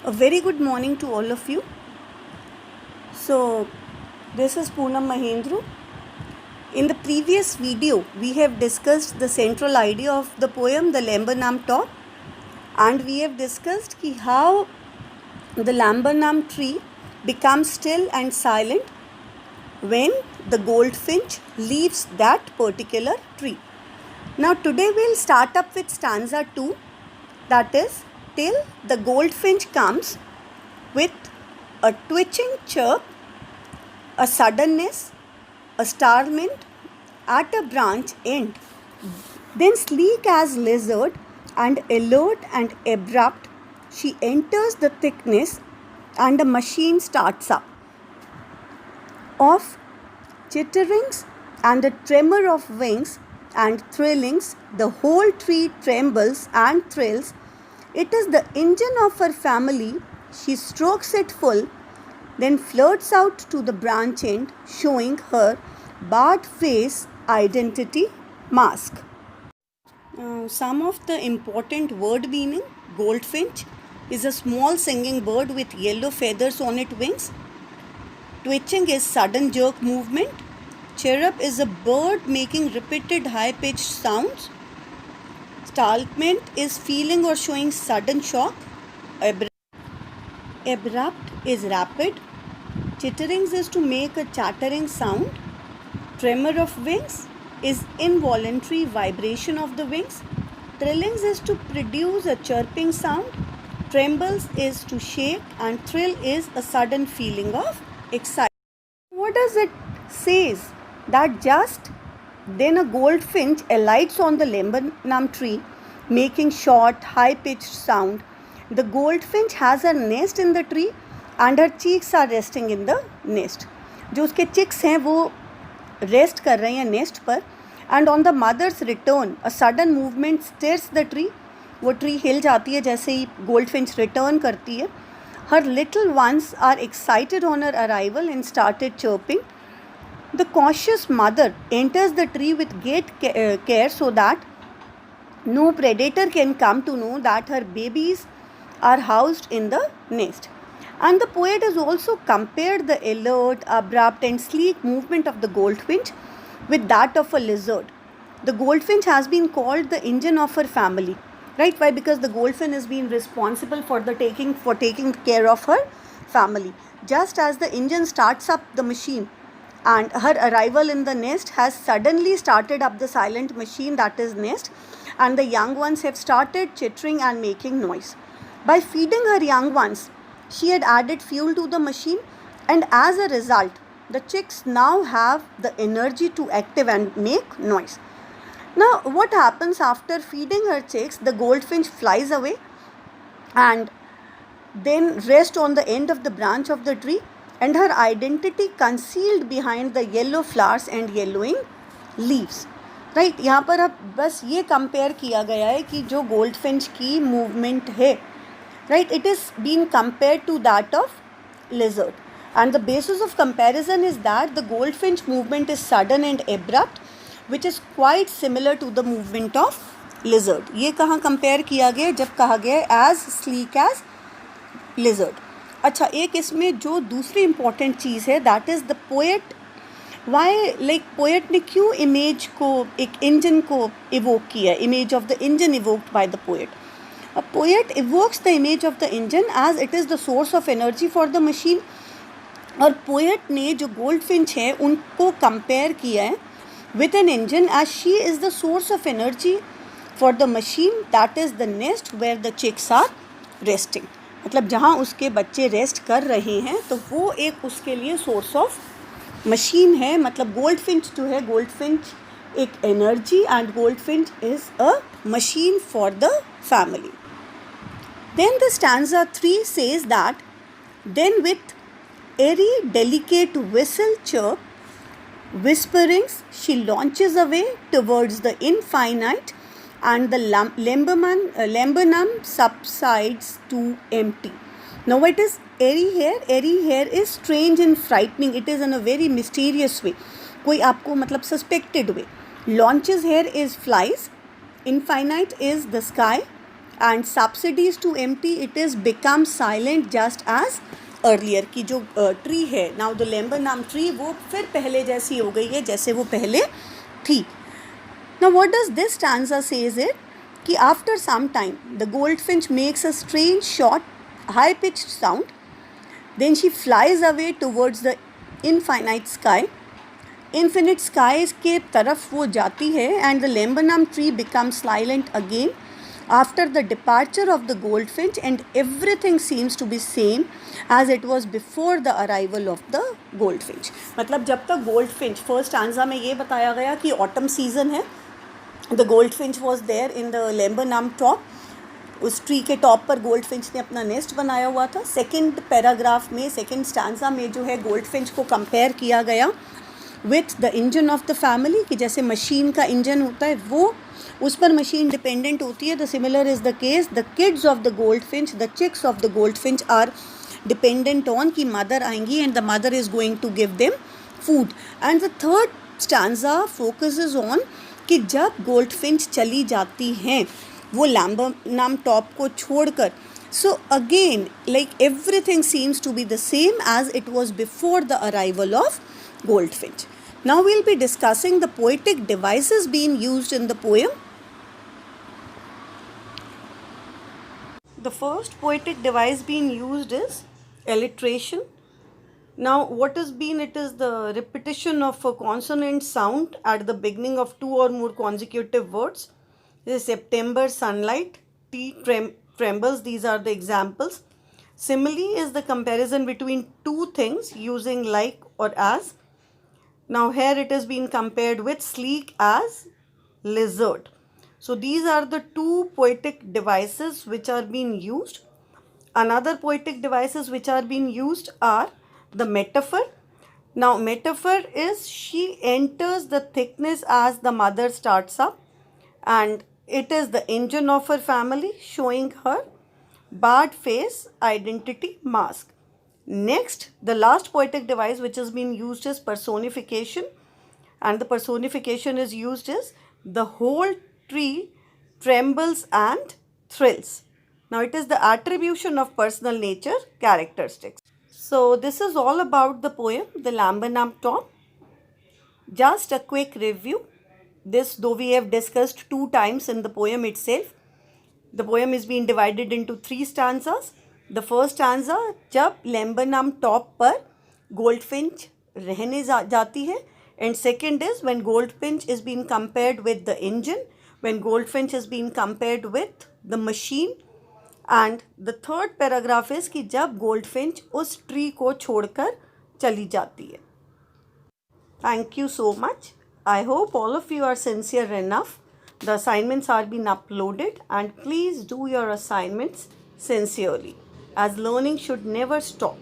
A very good morning to all of you. So, this is Poonam Mahendru. In the previous video, we have discussed the central idea of the poem, the Lambanam Talk, and we have discussed how the Lambanam tree becomes still and silent when the goldfinch leaves that particular tree. Now, today we'll start up with stanza 2, that is, till the goldfinch comes with a twitching chirp, a suddenness, a starment at a branch end. Then sleek as lizard and alert and abrupt, she enters the thickness and the machine starts up. Of chitterings and a tremor of wings and thrillings, the whole tree trembles and thrills. It is the engine of her family. She strokes it full, then flirts out to the branch end, showing her barred face identity mask. Some of the important word meaning: goldfinch is a small singing bird with yellow feathers on its wings. Twitching is sudden jerk movement. Chirrup is a bird making repeated high-pitched sounds. Startlement is feeling or showing sudden shock. Abrupt is rapid. Chitterings is to make a chattering sound. Tremor of wings is involuntary vibration of the wings. Trillings is to produce a chirping sound. Trembles is to shake, and thrill is a sudden feeling of excitement. What does it says? That just then a goldfinch alights on the lambanam tree, making short, high-pitched sound. The goldfinch has her nest in the tree and her chicks are resting in the nest. जो उसके chicks हैं वो rest कर रहे हैं nest पर. And on the mother's return a sudden movement stirs the tree. वो tree हिल जाती है जैसे ही गोल्डफिंच रिटर्न करती है. Her little ones are excited on her arrival and started chirping. The cautious mother enters the tree with great care so that no predator can come to know that her babies are housed in the nest. And the poet has also compared the alert, abrupt and sleek movement of the goldfinch with that of a lizard. The goldfinch has been called the engine of her family. Right? Why? Because the goldfinch has been responsible for taking care of her family. Just as the engine starts up the machine, and her arrival in the nest has suddenly started up the silent machine, that is nest, and the young ones have started chittering and making noise. By feeding her young ones, she had added fuel to the machine, and as a result, the chicks now have the energy to active and make noise. Now, what happens after feeding her chicks? The goldfinch flies away and then rests on the end of the branch of the tree, and her identity concealed behind the yellow flowers and yellowing leaves. Right, यहाँ पर अब बस ये compare किया गया है कि जो गोल्डफिंच की मूवमेंट है, right, it is been compare to that of lizard. And the basis of comparison is that the goldfinch movement is sudden and abrupt which is quite similar to the movement of lizard. ये कहाँ compare किया गया? जब कहा गया as sleek as lizard. अच्छा, एक इसमें जो दूसरी इंपॉर्टेंट चीज़ है that is the poet. Why like poet ने क्यों इमेज को, एक इंजन को इवोक किया, image of the engine evoked by the poet. A poet evokes the image of the engine as it is the source of energy for the machine. और poet ने जो goldfinch है उनको compare किया है with an engine as she is the source of energy for the machine that is the nest where the chicks are resting. मतलब जहाँ उसके बच्चे रेस्ट कर रहे हैं तो वो एक उसके लिए सोर्स ऑफ मशीन है. मतलब गोल्डफिंच जो है, गोल्डफिंच एक energy and goldfinch is a machine for the family. Then the stanza 3 says that then with airy delicate whistle chirp whisperings she launches away towards the infinite, and the lambanum subsides to empty. Now what is airy here? Airy here is strange and frightening. It is in a very mysterious way. कोई आपको मतलब suspected way. Launches here is flies. Infinite is the sky. and subsidies to empty, it is become silent just as earlier. कि जो tree है, now the Lambanam tree, वो फिर पहले जैसी हो गई है जैसे वो पहले थी. Now what does this stanza says it? कि after some time the goldfinch makes a strange short high pitched sound, then she flies away towards the infinite sky. Infinite skies के तरफ वो जाती है, and the Lambanam tree becomes silent again after the departure of the goldfinch, and everything seems to be same as it was before the arrival of the goldfinch. मतलब जब तक goldfinch, first stanza में ये बताया गया कि autumn season है, the goldfinch was there in the Lambanam top, उस ट्री के टॉप पर गोल्डफिंच ने अपना नेस्ट बनाया हुआ था. सेकेंड पैराग्राफ में, सेकेंड स्टांजा में जो है गोल्डफिंच को कंपेयर किया गया with the engine of the family, कि जैसे मशीन का इंजन होता है वो उस पर मशीन डिपेंडेंट होती है. The similar is the case, the kids of the goldfinch, the chicks of the goldfinch are dependent on कि मदर आएंगी and the mother is going to give them food. And the third stanza focuses on कि जब goldfinch चली जाती हैं वो लैम्बनाम top को छोड़कर, so again like everything seems to be the same as it was before the arrival of goldfinch. Now we'll be discussing the poetic devices being used in the poem. The first poetic device being used is alliteration. Now what is been, it is the repetition of a consonant sound at the beginning of two or more consecutive words. This is September, sunlight, tea trembles, these are the examples. Simile is the comparison between two things using like or as. Now here it is being compared with sleek as lizard. So these are the two poetic devices which are being used. Another poetic devices which are being used are the metaphor. Now metaphor is she enters the thickness as the mother starts up, and it is the engine of her family showing her barred face, identity, mask. Next, the last poetic device which has been used is personification, and the personification is used as the whole tree trembles and thrills. Now it is the attribution of personal nature characteristics. So this is all about the poem, the Lambanam Top. Just a quick review. This, though we have discussed 2 times in the poem itself, the poem is being divided into 3 stanzas. The first stanza, जब Lambanam top पर goldfinch रहने जाती है, and second is when goldfinch is being compared with the engine, when goldfinch is being compared with the machine, and the third paragraph is कि जब goldfinch उस tree को छोड़कर चली जाती है. Thank you so much. I hope all of you are sincere enough. The assignments are being uploaded, and please do your assignments sincerely, as learning should never stop.